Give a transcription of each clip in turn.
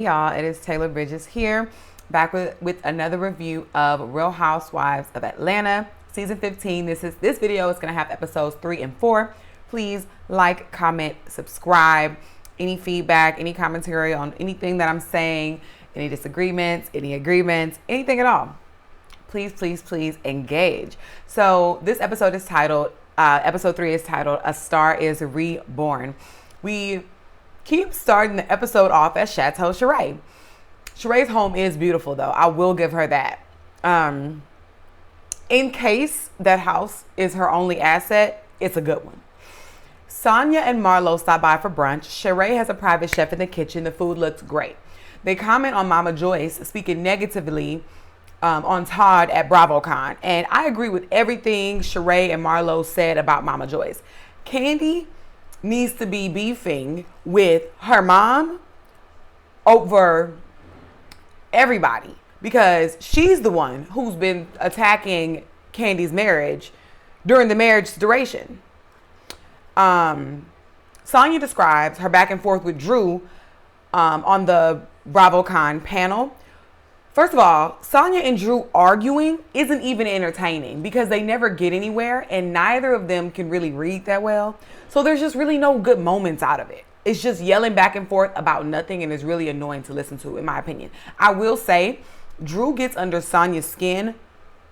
Y'all, it is Taylor Bridges here, back with another review of Real Housewives of Atlanta, season 15. This video is going to have episodes 3 and 4. Please like, comment, subscribe. Any feedback, any commentary on anything that I'm saying, any disagreements, any agreements, anything at all, please engage. So this episode is titled, episode 3 is titled, A Star is Reborn. We keep starting the episode off at Chateau Sheree. Sheree's home is beautiful, though. I will give her that. In case that house is her only asset, it's a good one. Sonia and Marlo stop by for brunch. Sheree has a private chef in the kitchen. The food looks great. They comment on Mama Joyce speaking negatively on Todd at BravoCon. And I agree with everything Sheree and Marlo said about Mama Joyce. Kandi needs to be beefing with her mom over everybody, because she's the one who's been attacking Kandi's marriage during the marriage duration. Sonia describes her back and forth with Drew on the BravoCon panel. First of all, Sonia and Drew arguing isn't even entertaining because they never get anywhere and neither of them can really read that well. So there's just really no good moments out of it. It's just yelling back and forth about nothing, and it's really annoying to listen to, in my opinion. I will say, Drew gets under Sonia's skin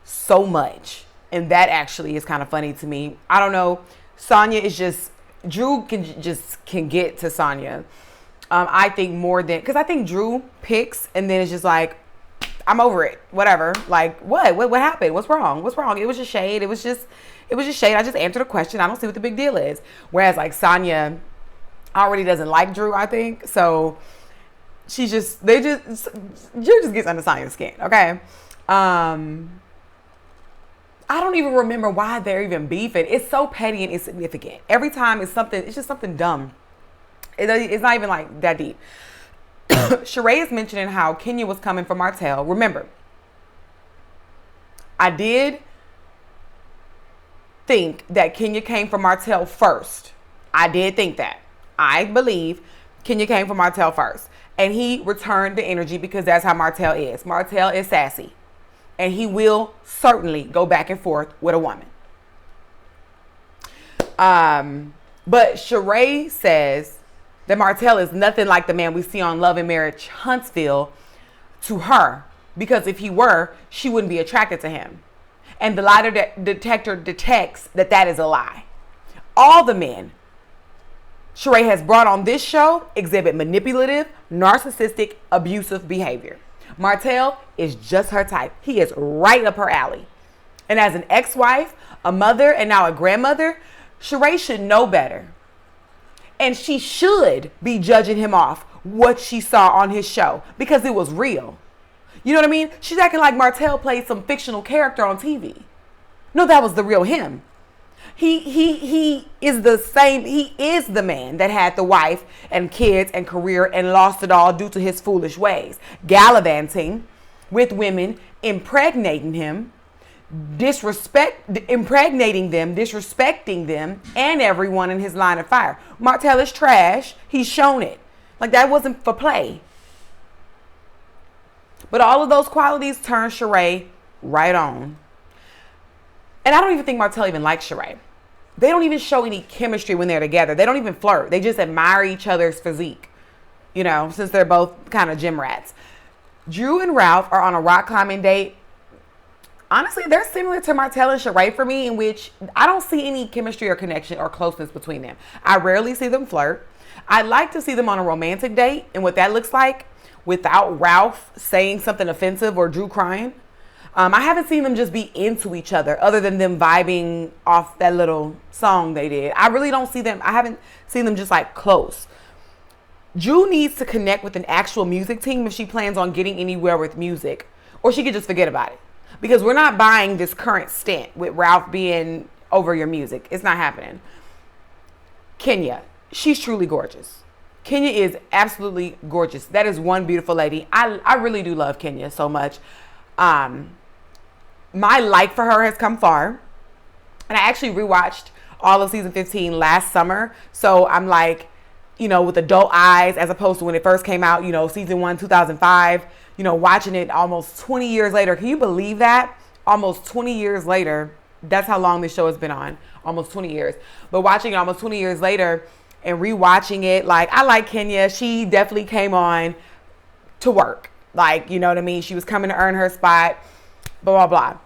so much, and that actually is kind of funny to me. I don't know. Sonia is just, Drew can get to Sonia. I think more than, because I think Drew picks and then it's just like, I'm over it. Whatever. Like, what happened? What's wrong? It was just shade. It was just shade. I just answered a question. I don't see what the big deal is. Whereas like Sonia already doesn't like Drew, I think. So Drew just gets under Sonia's skin. Okay. I don't even remember why they're even beefing. It's so petty and insignificant. Every time it's just something dumb. It's not even like that deep. Sheree is mentioning how Kenya was coming for Martell. Remember, I did think that Kenya came for Martell first. I did think that. I believe Kenya came for Martell first. And he returned the energy because that's how Martell is. Martell is sassy. And he will certainly go back and forth with a woman. But Sheree says that Martell is nothing like the man we see on Love and Marriage Huntsville to her, because if he were, she wouldn't be attracted to him. And the lie detector detects that is a lie. All the men Sheree has brought on this show exhibit manipulative, narcissistic, abusive behavior. Martell is just her type. He is right up her alley. And as an ex-wife, a mother, and now a grandmother, Sheree should know better. And she should be judging him off what she saw on his show because it was real. You know what I mean? She's acting like Martell played some fictional character on TV. No, that was the real him. He is the same. He is the man that had the wife and kids and career and lost it all due to his foolish ways. Gallivanting with women, impregnating him, impregnating them, disrespecting them, and everyone in his line of fire. Martell is trash. He's shown it. Like, that wasn't for play. But all of those qualities turn Sheree right on. And I don't even think Martell even likes Sheree. They don't even show any chemistry when they're together. They don't even flirt. They just admire each other's physique, you know, since they're both kind of gym rats. Drew and Ralph are on a rock climbing date. Honestly, they're similar to Martell and Sheree for me, in which I don't see any chemistry or connection or closeness between them. I rarely see them flirt. I'd like to see them on a romantic date and what that looks like without Ralph saying something offensive or Drew crying. I haven't seen them just be into each other other than them vibing off that little song they did. I really don't see them. I haven't seen them just like close. Drew needs to connect with an actual music team if she plans on getting anywhere with music, or she could just forget about it. Because we're not buying this current stint with Ralph being over your music. It's not happening. Kenya, she's truly gorgeous. Kenya is absolutely gorgeous. That is one beautiful lady. I really do love Kenya so much. My like for her has come far. And I actually rewatched all of season 15 last summer. So I'm like, with adult eyes as opposed to when it first came out, season 1, 2005, watching it almost 20 years later. Can you believe that? Almost 20 years later. That's how long this show has been on. Almost 20 years. But watching it almost 20 years later and rewatching it, like, I like Kenya. She definitely came on to work. Like, you know what I mean? She was coming to earn her spot, blah, blah, blah.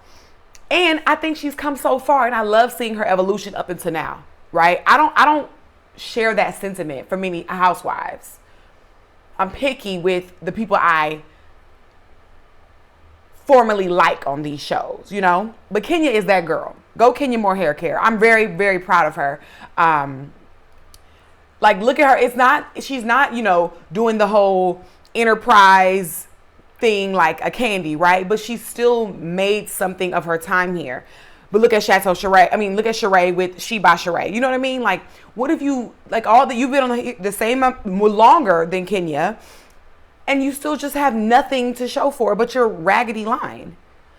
And I think she's come so far, and I love seeing her evolution up until now, right? I don't share that sentiment for many housewives. I'm picky with the people I formally like on these shows, But Kenya is that girl. Go Kenya Moore hair care. I'm very, very proud of her. Like, look at her. She's not, doing the whole enterprise thing like a Candy, right? But she still made something of her time here. But look at look at Sheree with She by Sheree. You know what I mean? Like, what if you, like, you've been on the same longer than Kenya, and you still just have nothing to show for but your raggedy line.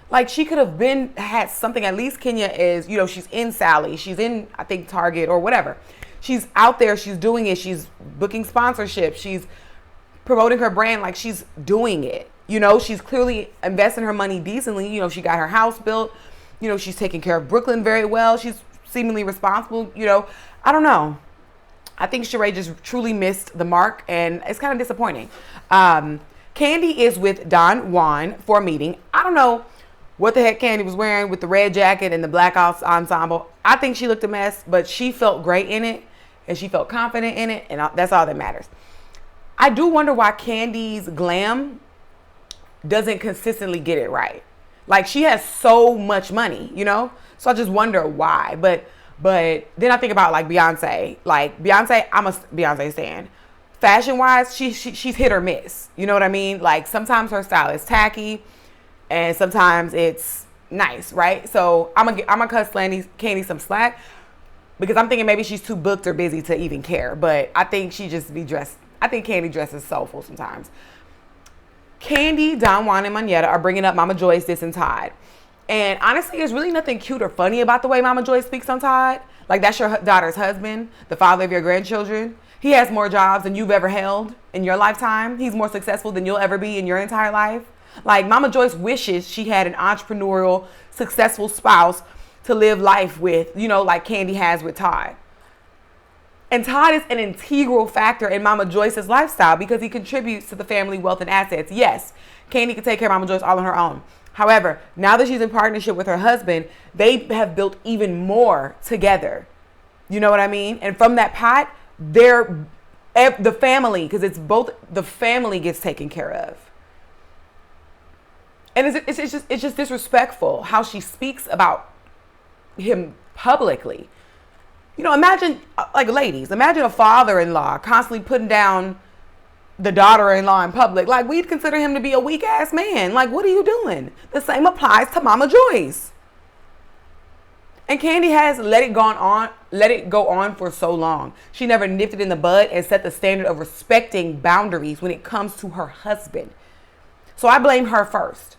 Like, she could have had something. At least Kenya is, she's in Sally. She's in, I think, Target or whatever. She's out there. She's doing it. She's booking sponsorship. She's promoting her brand. Like, she's doing it. She's clearly investing her money decently. She got her house built. She's taking care of Brooklyn very well. She's seemingly responsible. I don't know. I think Sheree just truly missed the mark, and it's kind of disappointing. Candy is with Don Juan for a meeting. I don't know what the heck Candy was wearing with the red jacket and the black ensemble. I think she looked a mess, but she felt great in it, and she felt confident in it, and that's all that matters. I do wonder why Candy's glam doesn't consistently get it right. Like, she has so much money, So I just wonder why. But then I think about, like, Beyonce. Like, Beyonce, I'm a Beyonce stan. Fashion-wise, she's hit or miss. You know what I mean? Like, sometimes her style is tacky, and sometimes it's nice, right? So I'm gonna cut Candy some slack, because I'm thinking maybe she's too booked or busy to even care. But I think she just be dressed. I think Candy dresses soulful sometimes. Candy, Don Juan, and Manetta are bringing up Mama Joyce, This, and Todd. And honestly, there's really nothing cute or funny about the way Mama Joyce speaks on Todd. Like, that's your daughter's husband, the father of your grandchildren. He has more jobs than you've ever held in your lifetime. He's more successful than you'll ever be in your entire life. Like, Mama Joyce wishes she had an entrepreneurial, successful spouse to live life with, like Candy has with Todd. And Todd is an integral factor in Mama Joyce's lifestyle because he contributes to the family wealth and assets. Yes, Candy can take care of Mama Joyce all on her own. However, now that she's in partnership with her husband, they have built even more together. You know what I mean? And from that pot, the family, because it's both, the family gets taken care of. And it's just disrespectful how she speaks about him publicly. Imagine, like, ladies, imagine a father-in-law constantly putting down the daughter-in-law in public. Like, we'd consider him to be a weak-ass man. Like, what are you doing? The same applies to Mama Joyce. And Candy has let it go on for so long. She never nipped it in the bud and set the standard of respecting boundaries when it comes to her husband. So I blame her first.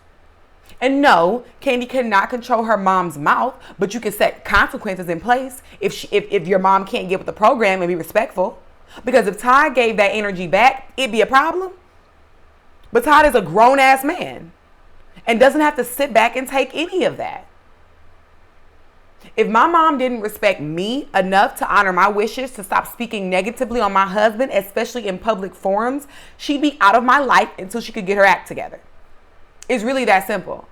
And no, Candy cannot control her mom's mouth, but you can set consequences in place if your mom can't get with the program and be respectful. Because if Todd gave that energy back, it'd be a problem. But Todd is a grown-ass man and doesn't have to sit back and take any of that. If my mom didn't respect me enough to honor my wishes, to stop speaking negatively on my husband, especially in public forums, she'd be out of my life until she could get her act together. It's really that simple.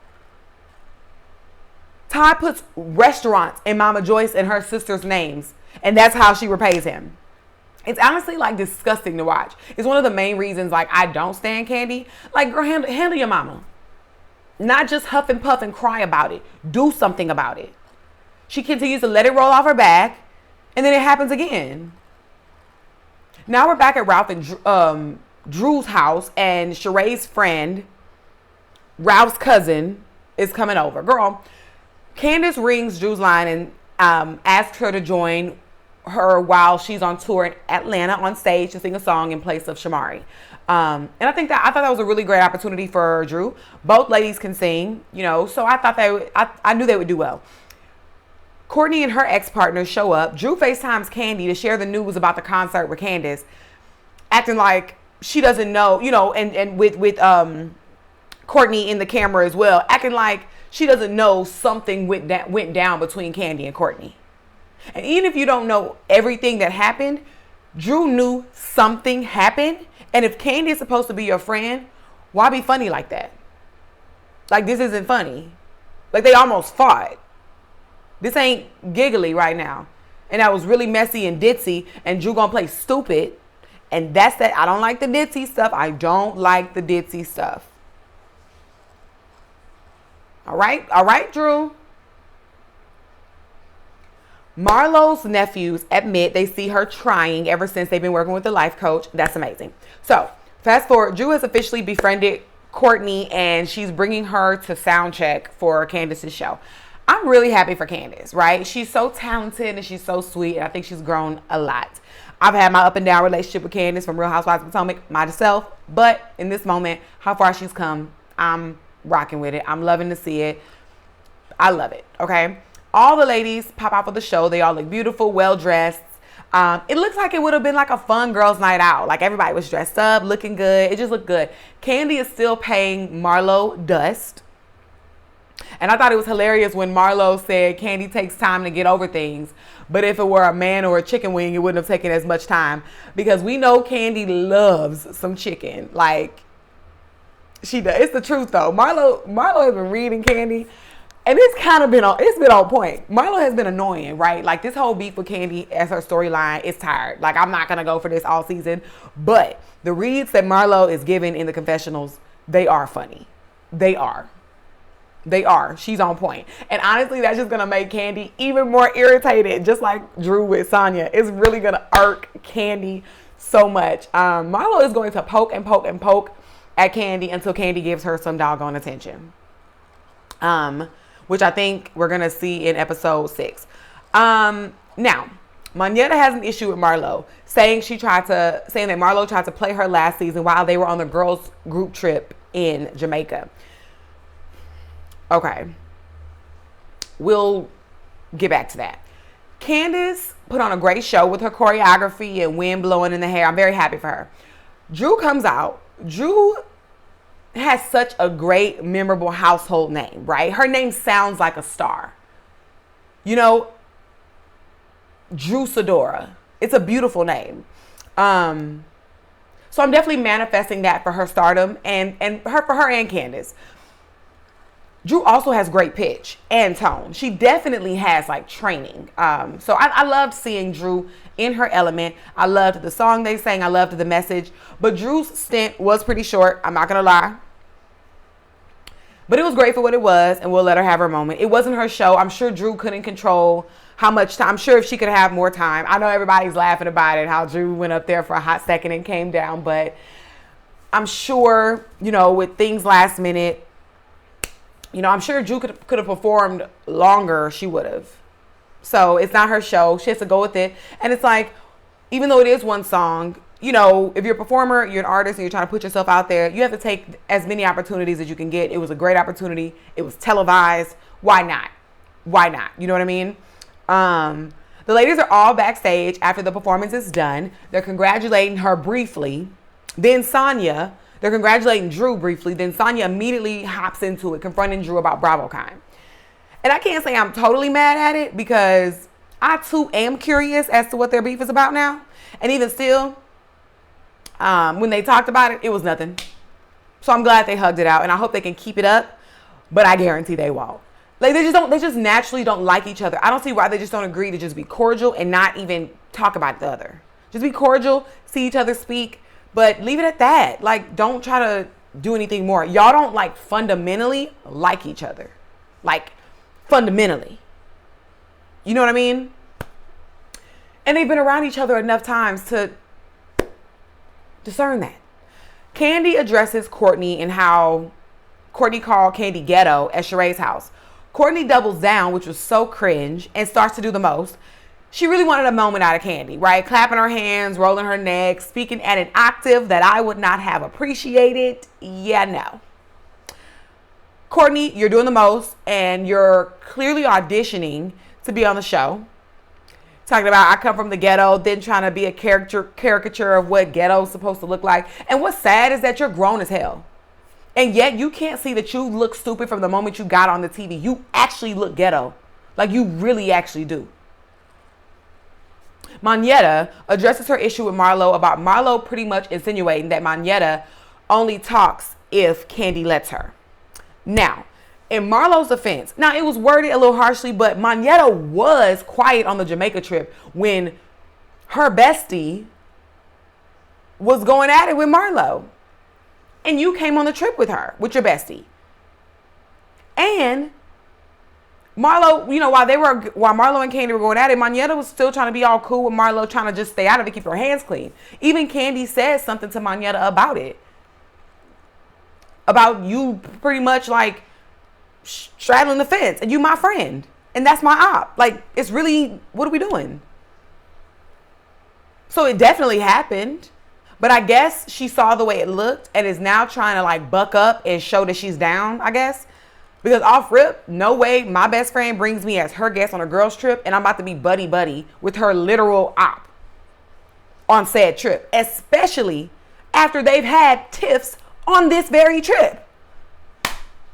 Todd puts restaurants in Mama Joyce and her sister's names, and that's how she repays him. It's honestly, like, disgusting to watch. It's one of the main reasons, like, I don't stand Candy. Like, girl, handle your mama. Not just huff and puff and cry about it. Do something about it. She continues to let it roll off her back, and then it happens again. Now we're back at Ralph and Drew's house, and Sheree's friend, Ralph's cousin, is coming over. Girl, Candace rings Drew's line and asks her to join her while she's on tour in Atlanta on stage to sing a song in place of Shamari. And I thought that was a really great opportunity for Drew. Both ladies can sing, so I thought I knew they would do well. Courtney and her ex-partner show up. Drew FaceTimes Candy to share the news about the concert with Candace. acting like she doesn't know, and with Courtney in the camera as well, acting like she doesn't know something went down between Kandi and Courtney. And even if you don't know everything that happened, Drew knew something happened. And if Kandi is supposed to be your friend, why be funny like that? Like, this isn't funny. Like, they almost fought. This ain't giggly right now. And that was really messy and ditzy. And Drew gonna play stupid. And that's that. I don't like the ditzy stuff. I don't like the ditzy stuff. All right, Drew. Marlo's nephews admit they see her trying ever since they've been working with the life coach. That's amazing. So, fast forward, Drew has officially befriended Courtney, and she's bringing her to sound check for Candace's show. I'm really happy for Candace, right? She's so talented and she's so sweet, and I think she's grown a lot. I've had my up and down relationship with Candace from Real Housewives of Potomac myself, but in this moment, how far she's come, I'm rocking with it. I'm loving to see it. I love it, okay? All the ladies pop out for the show. They all look beautiful, well-dressed. It looks like it would have been like a fun girls' night out. Like, everybody was dressed up, looking good. It just looked good. Kandi is still paying Marlo dust. And I thought it was hilarious when Marlo said Kandi takes time to get over things. But if it were a man or a chicken wing, it wouldn't have taken as much time. Because we know Kandi loves some chicken. Like, she does. It's the truth, though. Marlo has been reading Kandi. And it's kind of been on point. Marlo has been annoying, right? Like, this whole beef with Kandi as her storyline is tired. Like, I'm not going to go for this all season. But the reads that Marlo is giving in the confessionals, they are funny. They are. She's on point. And honestly, that's just going to make Kandi even more irritated, just like Drew with Sonia. It's really going to irk Kandi so much. Marlo is going to poke and poke and poke at Kandi until Kandi gives her some doggone attention. Which I think we're going to see in episode 6. Now, Manetta has an issue with Marlo, saying that Marlo tried to play her last season while they were on the girls' group trip in Jamaica. Okay. We'll get back to that. Candace put on a great show with her choreography and wind blowing in the hair. I'm very happy for her. Drew comes out. Drew has such a great, memorable household name, right? Her name sounds like a star. Drew Sidora. It's a beautiful name. So I'm definitely manifesting that for her stardom and for her and Candace. Drew also has great pitch and tone. She definitely has like training. So I loved seeing Drew in her element. I loved the song they sang. I loved the message. But Drew's stint was pretty short. I'm not going to lie. But it was great for what it was, and we'll let her have her moment. It wasn't her show. I'm sure Drew couldn't control how much time. I'm sure if she could have more time. I know everybody's laughing about it, how Drew went up there for a hot second and came down. But I'm sure, with things last minute, I'm sure if Drew could have performed longer, she would have. So it's not her show. She has to go with it. And it's like, even though it is one song, if you're a performer, you're an artist, and you're trying to put yourself out there, you have to take as many opportunities as you can get. It was a great opportunity. It was televised. Why not? You know what I mean? The ladies are all backstage after the performance is done. They're congratulating her briefly. Then they're congratulating Drew briefly. Then Sonia immediately hops into it, confronting Drew about BravoCon. And I can't say I'm totally mad at it, because I too am curious as to what their beef is about now. And even still, when they talked about it, it was nothing. So I'm glad they hugged it out, and I hope they can keep it up, but I guarantee they won't. Like, they just naturally don't like each other. I don't see why they just don't agree to just be cordial and not even talk about the other. Just be cordial, see each other speak, but leave it at that. Like, don't try to do anything more. Y'all don't fundamentally like each other. Like, fundamentally. You know what I mean? And they've been around each other enough times to discern that. Kandi addresses Courtney and how Courtney called Kandi ghetto at Sheree's house. Courtney doubles down, which was so cringe, and starts to do the most. She really wanted a moment out of Kandi, right? Clapping her hands, rolling her neck, speaking at an octave that I would not have appreciated. Yeah, no. Courtney, you're doing the most, and you're clearly auditioning to be on the show. talking about I come from the ghetto, then trying to be a caricature of what ghetto is supposed to look like. And what's sad is that you're grown as hell. And yet you can't see that you look stupid from the moment you got on the TV. You actually look ghetto. Like you really actually do. Manetta addresses her issue with Marlo about Marlo pretty much insinuating that Manetta only talks if Kandi lets her. Now, in Marlo's defense, now it was worded a little harshly, but Manetta was quiet on the Jamaica trip when her bestie was going at it with Marlo. And you came on the trip with her, with your bestie. And Marlo, you know, while Marlo and Kandi were going at it, Manetta was still trying to be all cool with Marlo, trying to just stay out of it, keep her hands clean. Even Kandi said something to Manetta about it. About you pretty much like straddling the fence, and you my friend, and that's my op. Like, it's really, what are we doing? So it definitely happened, but I guess she saw the way it looked and is now trying to like buck up and show that she's down, I guess. Because off rip, no way my best friend brings me as her guest on a girl's trip and I'm about to be buddy with her literal op on said trip, especially after they've had tiffs on this very trip.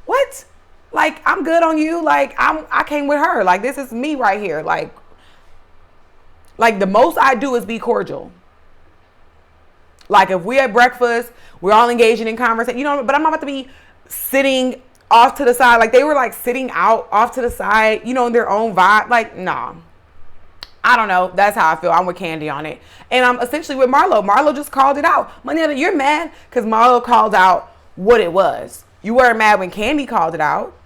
What? Like, I'm good on you. Like, I came with her. Like, this is me right here. Like the most I do is be cordial. Like, if we at breakfast, we're all engaging in conversation, you know, but I'm not about to be sitting off to the side. Like, they were like sitting out off to the side, you know, in their own vibe. Like, nah. I don't know. That's how I feel. I'm with Kandi on it. And I'm essentially with Marlo. Marlo just called it out. Manetta, you're mad because Marlo called out what it was. You weren't mad when Kandi called it out.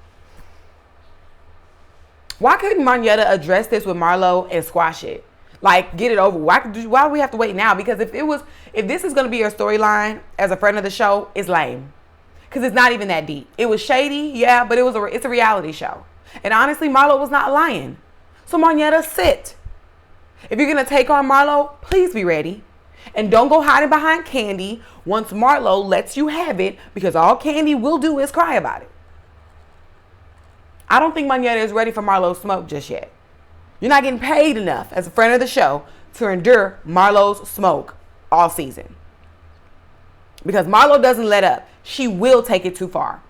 Why couldn't Manetta address this with Marlo and squash it? Like, get it over. Why do we have to wait now? Because if this is going to be your storyline as a friend of the show, it's lame. Because it's not even that deep. It was shady, yeah, but it's a reality show. And honestly, Marlo was not lying. So Manetta, sit. If you're going to take on Marlo, please be ready. And don't go hiding behind Kandi once Marlo lets you have it, because all Kandi will do is cry about it. I don't think Manetta is ready for Marlo's smoke just yet. You're not getting paid enough as a friend of the show to endure Marlo's smoke all season. Because Marlo doesn't let up. She will take it too far.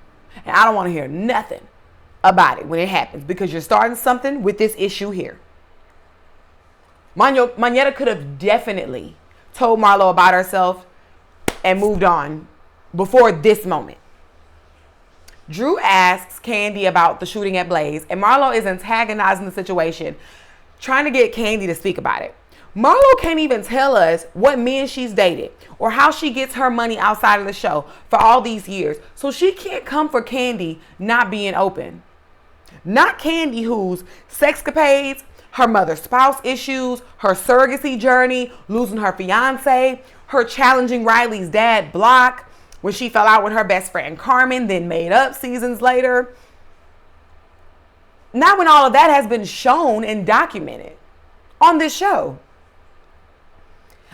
And I don't want to hear nothing about it when it happens, because you're starting something with this issue here. Manetta could have definitely told Marlo about herself and moved on before this moment. Drew asks Kandi about the shooting at Blaze, and Marlo is antagonizing the situation, trying to get Kandi to speak about it. Marlo can't even tell us what men she's dated or how she gets her money outside of the show for all these years. So she can't come for Kandi not being open. Not Kandi, whose sexcapades, her mother's spouse issues, her surrogacy journey, losing her fiance, her challenging Riley's dad Block when she fell out with her best friend Carmen, then made up seasons later. Not when all of that has been shown and documented on this show.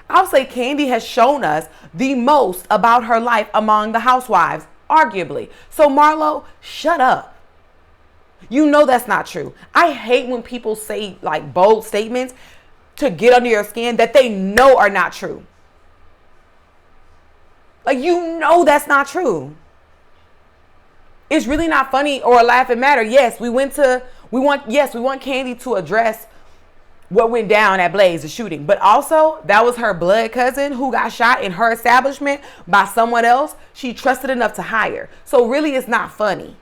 I'll say Kandi has shown us the most about her life among the housewives, arguably. So Marlo, shut up. You know that's not true. I hate when people say like bold statements to get under your skin that they know are not true. Like, you know that's not true. It's really not funny or a laughing matter. Yes, we want Kandi to address what went down at Blaze, the shooting. But also, that was her blood cousin who got shot in her establishment by someone else she trusted enough to hire. So really, it's not funny.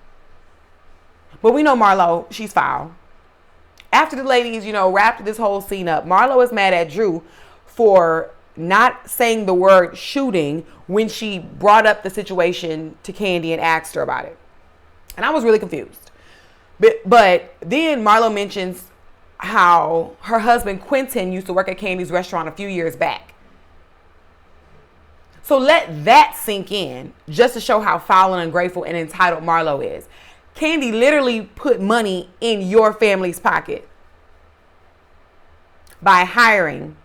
But we know Marlo, she's foul. After the ladies, wrapped this whole scene up, Marlo is mad at Drew for not saying the word shooting when she brought up the situation to Kandi and asked her about it. And I was really confused. But then Marlo mentions how her husband Quentin used to work at Kandi's restaurant a few years back. So let that sink in just to show how foul and ungrateful and entitled Marlo is. Kandi literally put money in your family's pocket by hiring.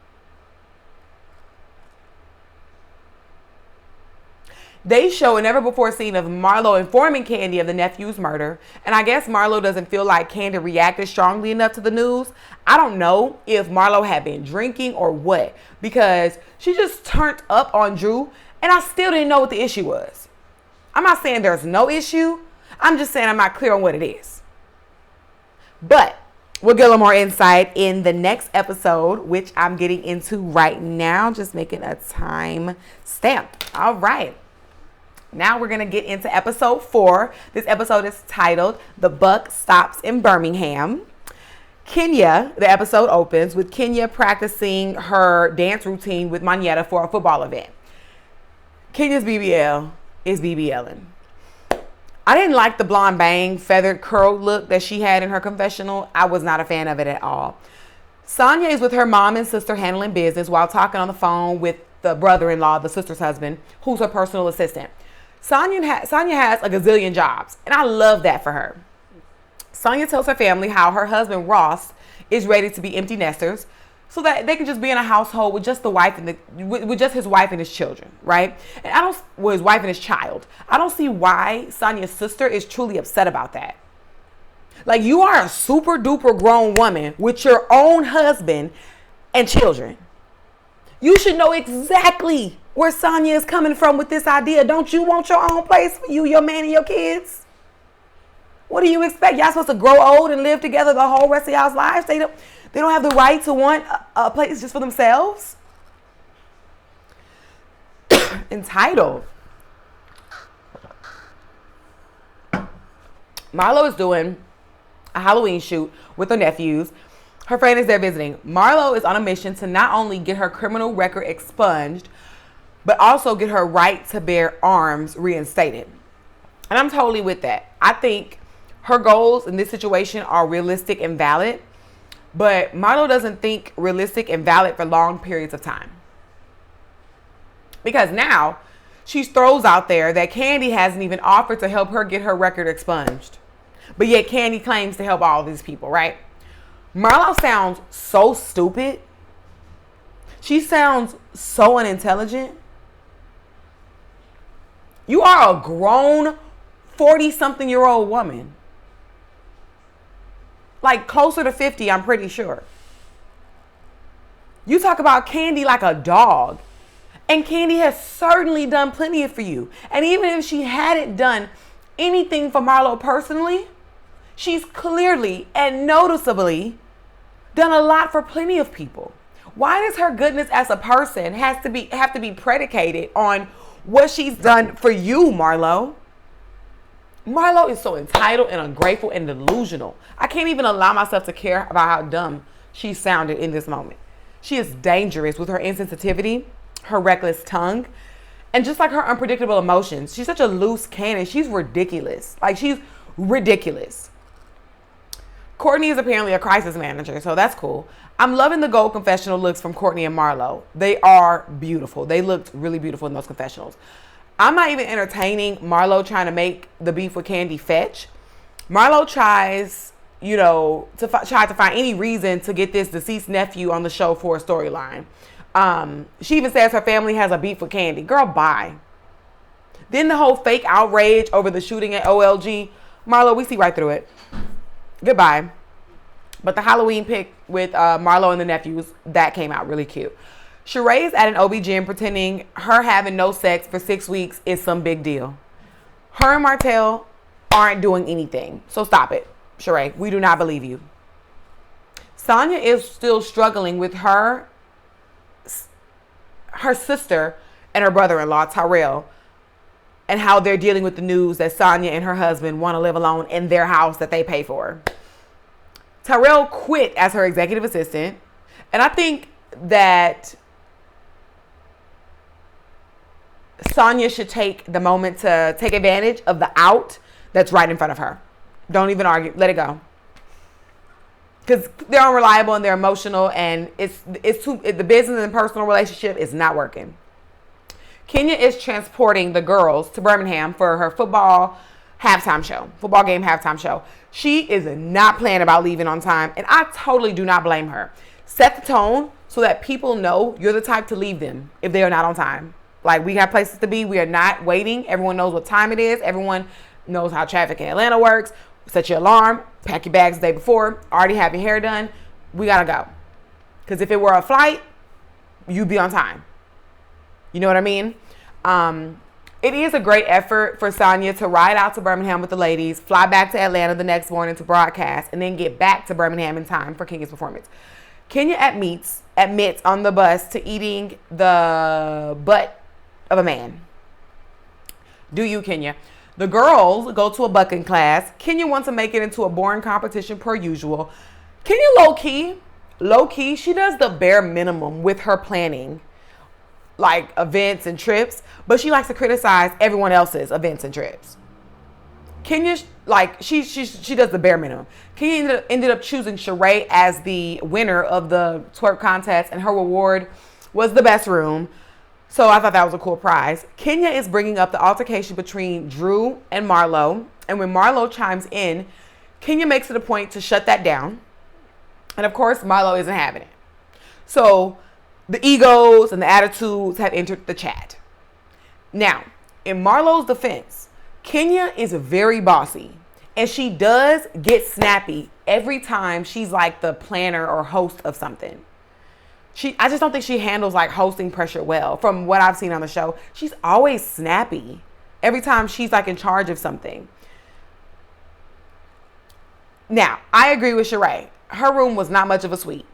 They show a never before scene of Marlo informing Kandi of the nephew's murder. And I guess Marlo doesn't feel like Kandi reacted strongly enough to the news. I don't know if Marlo had been drinking or what, because she just turned up on Drew and I still didn't know what the issue was. I'm not saying there's no issue. I'm just saying I'm not clear on what it is. But we'll get a little more insight in the next episode, which I'm getting into right now. Just making a time stamp. All right. Now we're going to get into episode 4. This episode is titled The Buck Stops in Birmingham. Kenya, the episode opens with Kenya practicing her dance routine with Manetta for a football event. Kenya's BBL is BBLing. I didn't like the blonde bang, feathered curl look that she had in her confessional. I was not a fan of it at all. Sonia is with her mom and sister handling business while talking on the phone with the brother-in-law, the sister's husband, who's her personal assistant. Sonia has a gazillion jobs, and I love that for her. Sonia tells her family how her husband, Ross, is ready to be empty nesters so that they can just be in a household with just the wife and with just his wife and his children, right? And his wife and his child. I don't see why Sonia's sister is truly upset about that. Like, you are a super duper grown woman with your own husband and children. You should know exactly where Sonia is coming from with this idea. Don't you want your own place for you, your man, and your kids? What do you expect? Y'all supposed to grow old and live together the whole rest of y'all's lives? They don't have the right to want a place just for themselves? Entitled. Marlo is doing a Halloween shoot with her nephews. Her friend is there visiting. Marlo is on a mission to not only get her criminal record expunged, but also get her right to bear arms reinstated. And I'm totally with that. I think her goals in this situation are realistic and valid, but Marlo doesn't think realistic and valid for long periods of time. Because now she throws out there that Kandi hasn't even offered to help her get her record expunged. But yet Kandi claims to help all these people, right? Marlo sounds so stupid. She sounds so unintelligent. You are a grown 40-something-year-old woman. Like closer to 50, I'm pretty sure. You talk about Kandi like a dog. And Kandi has certainly done plenty for you. And even if she hadn't done anything for Marlo personally, she's clearly and noticeably done a lot for plenty of people. Why does her goodness as a person have to be predicated on what she's done for you, Marlo? Marlo is so entitled and ungrateful and delusional. I can't even allow myself to care about how dumb she sounded in this moment. She is dangerous with her insensitivity, her reckless tongue, and just like her unpredictable emotions. She's such a loose cannon. She's ridiculous. Like, she's ridiculous. Courtney is apparently a crisis manager, so that's cool. I'm loving the gold confessional looks from Courtney and Marlo. They are beautiful. They looked really beautiful in those confessionals. I'm not even entertaining Marlo trying to make the beef with Kandi fetch. Marlo tries, to try to find any reason to get this deceased nephew on the show for a storyline. She even says her family has a beef with Kandi. Girl, bye. Then the whole fake outrage over the shooting at OLG. Marlo, we see right through it. Goodbye. But the Halloween pic with Marlo and the nephews, that came out really cute. Sheree's at an OB gym pretending her having no sex for 6 weeks is some big deal. Her and Martell aren't doing anything. So stop it, Sheree. We do not believe you. Sonia is still struggling with her sister and her brother-in-law, Tyrell, and how they're dealing with the news that Sonia and her husband want to live alone in their house that they pay for. Tyrell quit as her executive assistant, and I think that Sonia should take the moment to take advantage of the out that's right in front of her. Don't even argue. Let it go. Because they're unreliable and they're emotional, and the business and personal relationship is not working. Kenya is transporting the girls to Birmingham for her football game halftime show. She is not planning about leaving on time, and I totally do not blame her. Set the tone so that people know you're the type to leave them if they are not on time. Like, we have places to be. We are not waiting. Everyone knows what time it is. Everyone knows how traffic in Atlanta works. Set your alarm. Pack your bags the day before. Already have your hair done. We got to go. Because if it were a flight, you'd be on time. You know what I mean? It is a great effort for Sonia to ride out to Birmingham with the ladies, fly back to Atlanta the next morning to broadcast, and then get back to Birmingham in time for Kenya's performance. Kenya admits on the bus to eating the butt of a man. Do you, Kenya? The girls go to a bucking class. Kenya wants to make it into a boring competition per usual. Kenya low-key, she does the bare minimum with her planning, like events and trips, but she likes to criticize everyone else's events and trips. Kenya, like, she does the bare minimum. Kenya ended up choosing Sheree as the winner of the twerk contest, and her reward was the best room. So I thought that was a cool prize. Kenya is bringing up the altercation between Drew and Marlo, and when Marlo chimes in, Kenya makes it a point to shut that down. And of course, Marlo isn't having it. So the egos and the attitudes have entered the chat. Now, in Marlo's defense, Kenya is very bossy, and she does get snappy every time she's like the planner or host of something. I just don't think she handles like hosting pressure well. From what I've seen on the show, she's always snappy every time she's like in charge of something. Now, I agree with Sheree. Her room was not much of a suite.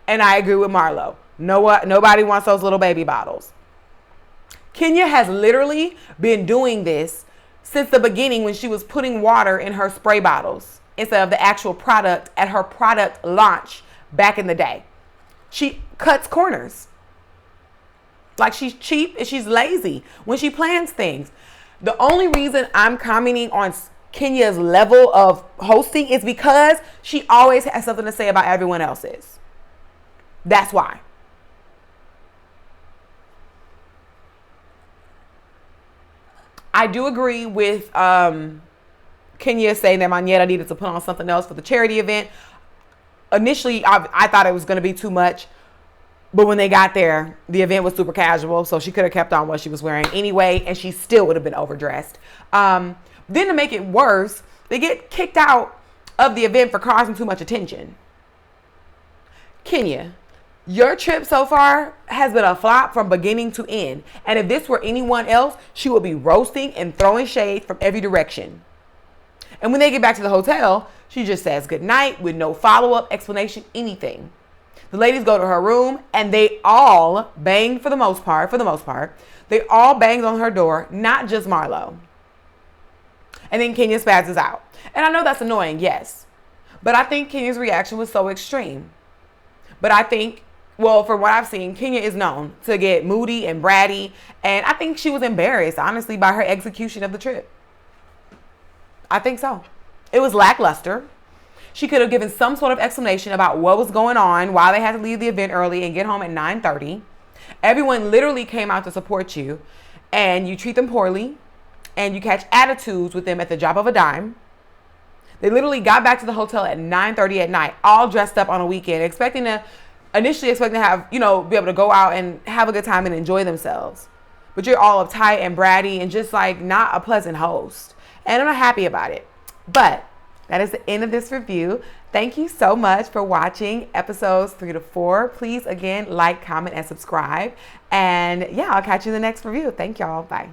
And I agree with Marlo. Nobody wants those little baby bottles. Kenya has literally been doing this since the beginning when she was putting water in her spray bottles instead of the actual product at her product launch back in the day. She cuts corners. Like, she's cheap and she's lazy when she plans things. The only reason I'm commenting on Kenya's level of hosting is because she always has something to say about everyone else's. That's why. I do agree with Kenya saying that Manetta needed to put on something else for the charity event. Initially, I thought it was going to be too much. But when they got there, the event was super casual. So she could have kept on what she was wearing anyway. And she still would have been overdressed. Then to make it worse, they get kicked out of the event for causing too much attention. Kenya, your trip so far has been a flop from beginning to end. And if this were anyone else, she would be roasting and throwing shade from every direction. And when they get back to the hotel, she just says goodnight with no follow-up explanation, anything. The ladies go to her room and they all bang for the most part. They all banged on her door, not just Marlo. And then Kenya spazzes out. And I know that's annoying, yes. But I think Kenya's reaction was so extreme. But I think, well, from what I've seen, Kenya is known to get moody and bratty. And I think she was embarrassed, honestly, by her execution of the trip. I think so. It was lackluster. She could have given some sort of explanation about what was going on, why they had to leave the event early and get home at 9:30. Everyone literally came out to support you, and you treat them poorly, and you catch attitudes with them at the drop of a dime. They literally got back to the hotel at 9:30 at night, all dressed up on a weekend, initially expecting to have, be able to go out and have a good time and enjoy themselves. But you're all uptight and bratty and just like not a pleasant host. And I'm not happy about it. But that is the end of this review. Thank you so much for watching episodes 3 to 4. Please, again, like, comment, and subscribe. And yeah, I'll catch you in the next review. Thank y'all. Bye.